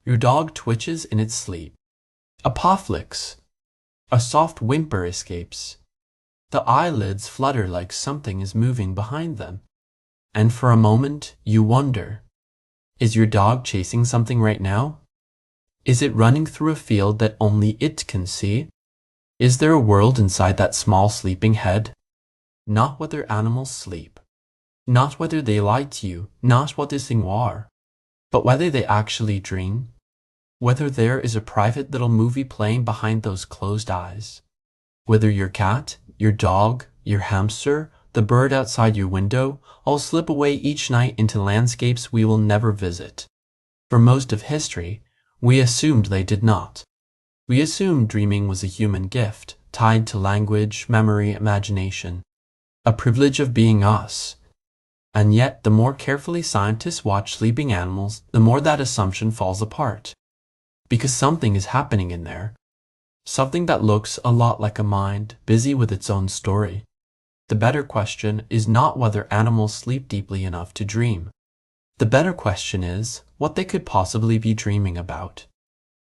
Your dog twitches in its sleep. A paw flicks. A soft whimper escapes. The eyelids flutter like something is moving behind them. And for a moment, you wonder, is your dog chasing something right now? Is it running through a field that only it can see? Is there a world inside that small sleeping head? Not whether animals sleep. Not whether they lie to you, not what they sing war, but whether they actually dream. Whether there is a private little movie playing behind those closed eyes. Whether your cat, your dog, your hamster, the bird outside your window all slip away each night into landscapes we will never visit. For most of history, we assumed they did not. We assumed dreaming was a human gift, tied to language, memory, imagination, a privilege of being us. And yet, the more carefully scientists watch sleeping animals, the more that assumption falls apart. Because something is happening in there. Something that looks a lot like a mind, busy with its own story. The better question is not whether animals sleep deeply enough to dream. The better question is what they could possibly be dreaming about.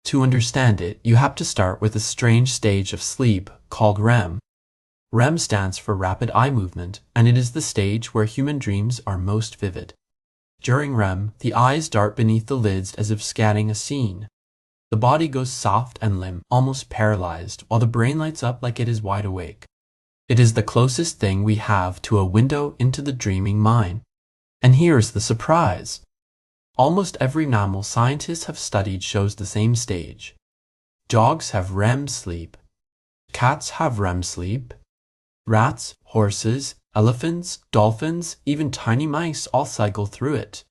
To understand it, you have to start with a strange stage of sleep called REM. REM stands for rapid eye movement, and it is the stage where human dreams are most vivid. During REM, the eyes dart beneath the lids as if scanning a scene. The body goes soft and limp, almost paralyzed, while the brain lights up like it is wide awake. It is the closest thing we have to a window into the dreaming mind. And here's the surprise. Almost every mammal scientists have studied shows the same stage. Dogs have REM sleep. Cats have REM sleep. Rats, horses, elephants, dolphins, even tiny mice all cycle through it.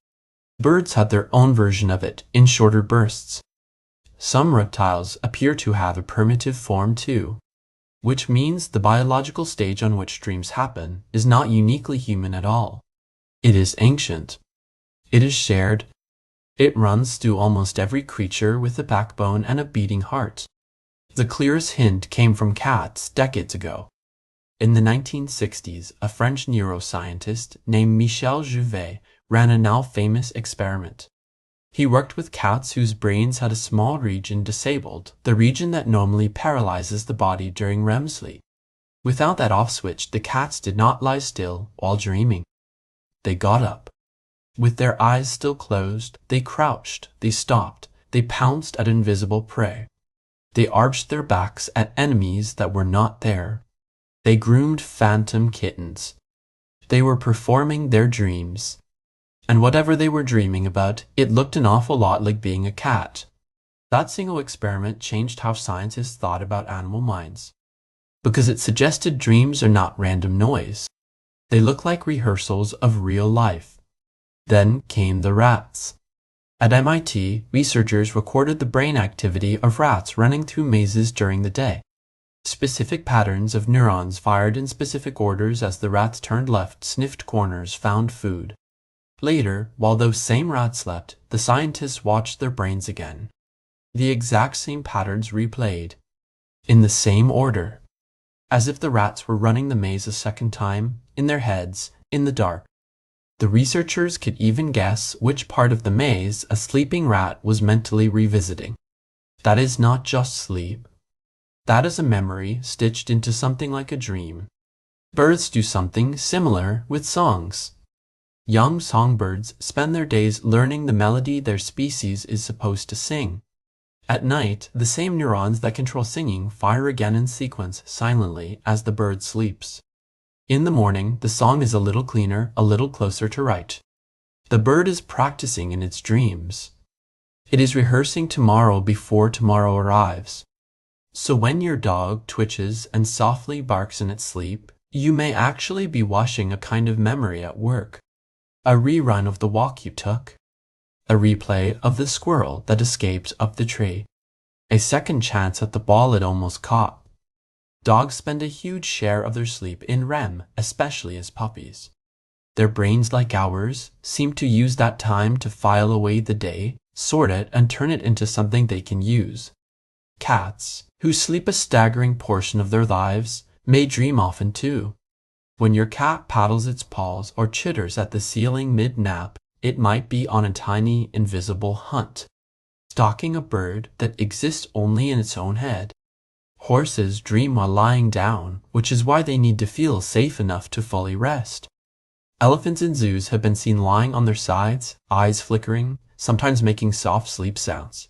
Birds have their own version of it, in shorter bursts. Some reptiles appear to have a primitive form too, which means the biological stage on which dreams happen is not uniquely human at all. It is ancient. It is shared. It runs through almost every creature with a backbone and a beating heart. The clearest hint came from cats decades ago. In the 1960s, a French neuroscientist named Michel Jouvet ran a now famous experiment. He worked with cats whose brains had a small region disabled, the region that normally paralyzes the body during REM sleep. Without that off switch, the cats did not lie still while dreaming. They got up. With their eyes still closed, they crouched, they stopped, they pounced at invisible prey. They arched their backs at enemies that were not there. They groomed phantom kittens. They were performing their dreams. And whatever they were dreaming about, it looked an awful lot like being a cat. That single experiment changed how scientists thought about animal minds. Because it suggested dreams are not random noise. They look like rehearsals of real life. Then came the rats. At MIT, researchers recorded the brain activity of rats running through mazes during the day. Specific patterns of neurons fired in specific orders as the rats turned left, sniffed corners, found food. Later, while those same rats slept, the scientists watched their brains again. The exact same patterns replayed, in the same order, as if the rats were running the maze a second time, in their heads, in the dark. The researchers could even guess which part of the maze a sleeping rat was mentally revisiting. That is not just sleep. That is a memory stitched into something like a dream. Birds do something similar with songs. Young songbirds spend their days learning the melody their species is supposed to sing. At night, the same neurons that control singing fire again in sequence silently as the bird sleeps. In the morning, the song is a little cleaner, a little closer to right. The bird is practicing in its dreams. It is rehearsing tomorrow before tomorrow arrives. So when your dog twitches and softly barks in its sleep, you may actually be watching a kind of memory at work. A rerun of the walk you took. A replay of the squirrel that escaped up the tree. A second chance at the ball it almost caught. Dogs spend a huge share of their sleep in REM, especially as puppies. Their brains, like ours, seem to use that time to file away the day, sort it, and turn it into something they can use. Cats, who sleep a staggering portion of their lives, may dream often too. When your cat paddles its paws or chitters at the ceiling mid-nap, it might be on a tiny, invisible hunt. stalking a bird that exists only in its own head. Horses dream while lying down, which is why they need to feel safe enough to fully rest. Elephants in zoos have been seen lying on their sides, eyes flickering, sometimes making soft sleep sounds.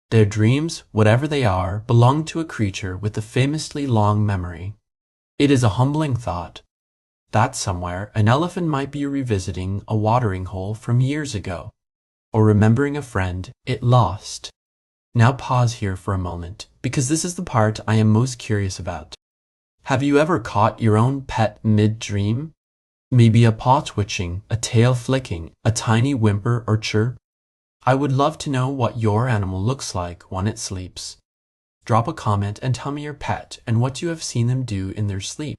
Their dreams, whatever they are, belong to a creature with a famously long memory. It is a humbling thought that somewhere an elephant might be revisiting a watering hole from years ago, or remembering a friend it lost. Now pause here for a moment, because this is the part I am most curious about. Have you ever caught your own pet mid-dream? Maybe a paw twitching, a tail flicking, a tiny whimper or chirp? I would love to know what your animal looks like when it sleeps. Drop a comment and tell me your pet and what you have seen them do in their sleep.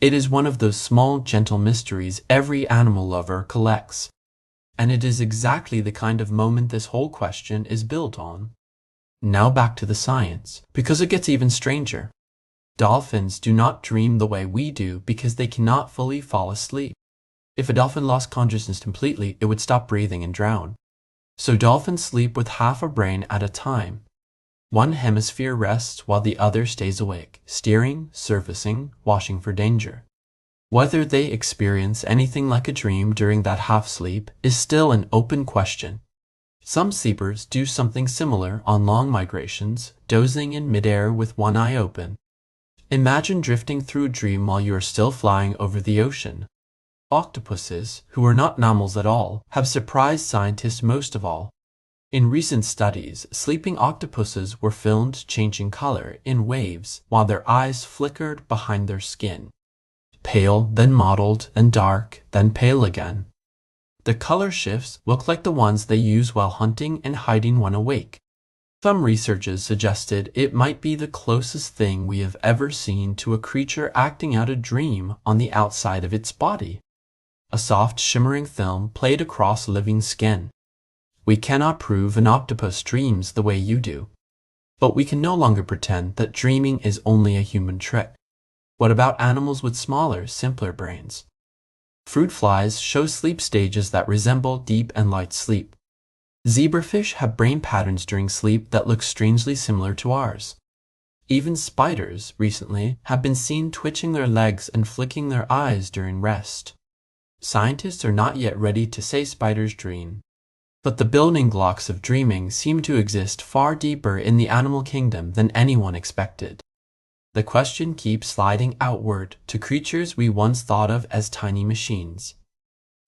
It is one of those small, gentle mysteries every animal lover collects. And it is exactly the kind of moment this whole question is built on. Now back to the science, because it gets even stranger. Dolphins do not dream the way we do because they cannot fully fall asleep. If a dolphin lost consciousness completely, it would stop breathing and drown. So dolphins sleep with half a brain at a time. One hemisphere rests while the other stays awake, steering, surfacing, watching for danger. Whether they experience anything like a dream during that half sleep is still an open question. Some sleepers do something similar on long migrations, dozing in midair with one eye open. Imagine drifting through a dream while you are still flying over the ocean. Octopuses, who are not mammals at all, have surprised scientists most of all. In recent studies, sleeping octopuses were filmed changing color in waves while their eyes flickered behind their skin. Pale, then mottled, then dark, then pale again. The color shifts look like the ones they use while hunting and hiding when awake. Some researchers suggested it might be the closest thing we have ever seen to a creature acting out a dream on the outside of its body. A soft, shimmering film played across living skin. We cannot prove an octopus dreams the way you do, but we can no longer pretend that dreaming is only a human trick. What about animals with smaller, simpler brains? Fruit flies show sleep stages that resemble deep and light sleep. Zebrafish have brain patterns during sleep that look strangely similar to ours. Even spiders, recently, have been seen twitching their legs and flicking their eyes during rest. Scientists are not yet ready to say spiders dream, but the building blocks of dreaming seem to exist far deeper in the animal kingdom than anyone expected. The question keeps sliding outward to creatures we once thought of as tiny machines.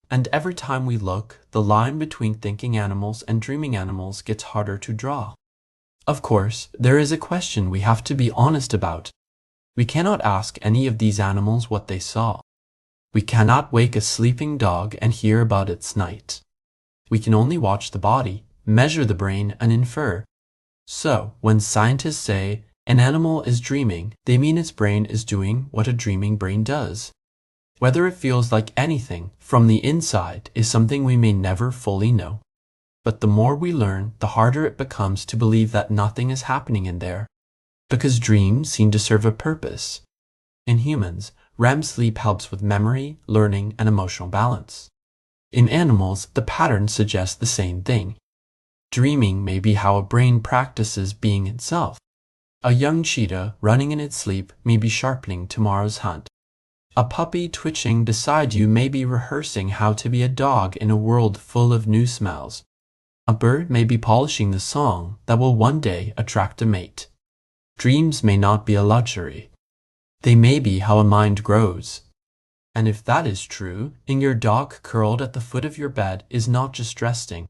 And every time we look, the line between thinking animals and dreaming animals gets harder to draw. Of course, there is a question we have to be honest about. We cannot ask any of these animals what they saw. We cannot wake a sleeping dog and hear about its night. We can only watch the body, measure the brain, and infer. So, when scientists say an animal is dreaming, they mean its brain is doing what a dreaming brain does. Whether it feels like anything from the inside is something we may never fully know. But the more we learn, the harder it becomes to believe that nothing is happening in there, because dreams seem to serve a purpose. In humans, REM sleep helps with memory, learning, and emotional balance. In animals, the pattern suggests the same thing. Dreaming may be how a brain practices being itself. A young cheetah running in its sleep may be sharpening tomorrow's hunt. A puppy twitching beside you may be rehearsing how to be a dog in a world full of new smells. A bird may be polishing the song that will one day attract a mate. Dreams may not be a luxury. They may be how a mind grows. And if that is true, then your dog curled at the foot of your bed is not just resting.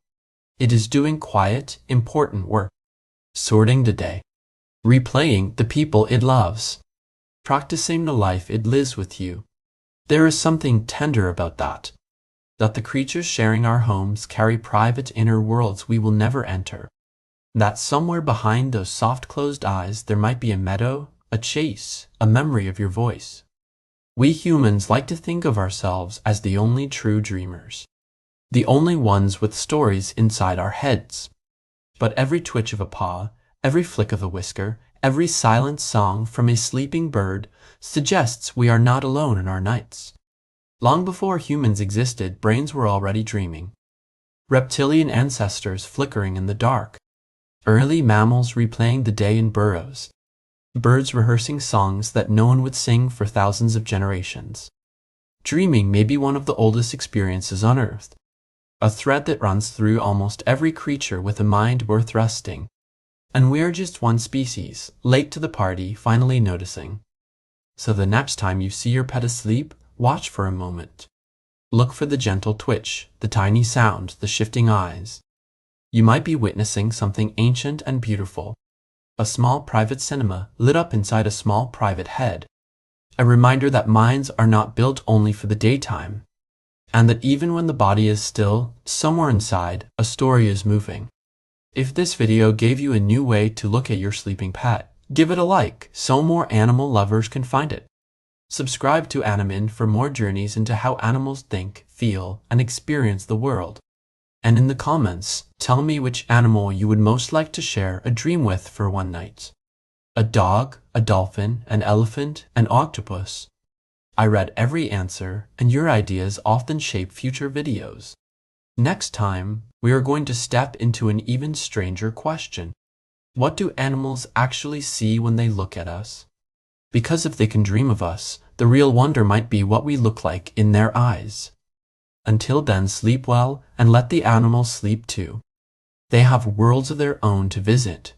It is doing quiet, important work. Sorting the day. Replaying the people it loves. Practicing the life it lives with you. There is something tender about that. That the creatures sharing our homes carry private inner worlds we will never enter. That somewhere behind those soft closed eyes there might be a meadow, a chase, a memory of your voice. We humans like to think of ourselves as the only true dreamers. The only ones with stories inside our heads. But every twitch of a paw, every flick of a whisker, every silent song from a sleeping bird suggests we are not alone in our nights. Long before humans existed, brains were already dreaming. Reptilian ancestors flickering in the dark. Early mammals replaying the day in burrows. Birds rehearsing songs that no one would sing for thousands of generations. Dreaming may be one of the oldest experiences on Earth, a thread that runs through almost every creature with a mind worth resting. And we're just one species, late to the party, finally noticing. So the next time you see your pet asleep, watch for a moment. Look for the gentle twitch, the tiny sound, the shifting eyes. You might be witnessing something ancient and beautiful. A small private cinema lit up inside a small private head. A reminder that minds are not built only for the daytime, and that even when the body is still, somewhere inside, a story is moving. If this video gave you a new way to look at your sleeping pet, give it a like so more animal lovers can find it. Subscribe to Animind for more journeys into how animals think, feel, and experience the world. And in the comments, tell me which animal you would most like to share a dream with for one night. A dog, a dolphin, an elephant, an octopus. I read every answer, and your ideas often shape future videos. Next time, we are going to step into an even stranger question. What do animals actually see when they look at us? Because if they can dream of us, the real wonder might be what we look like in their eyes. Until then, sleep well and let the animals sleep too. They have worlds of their own to visit,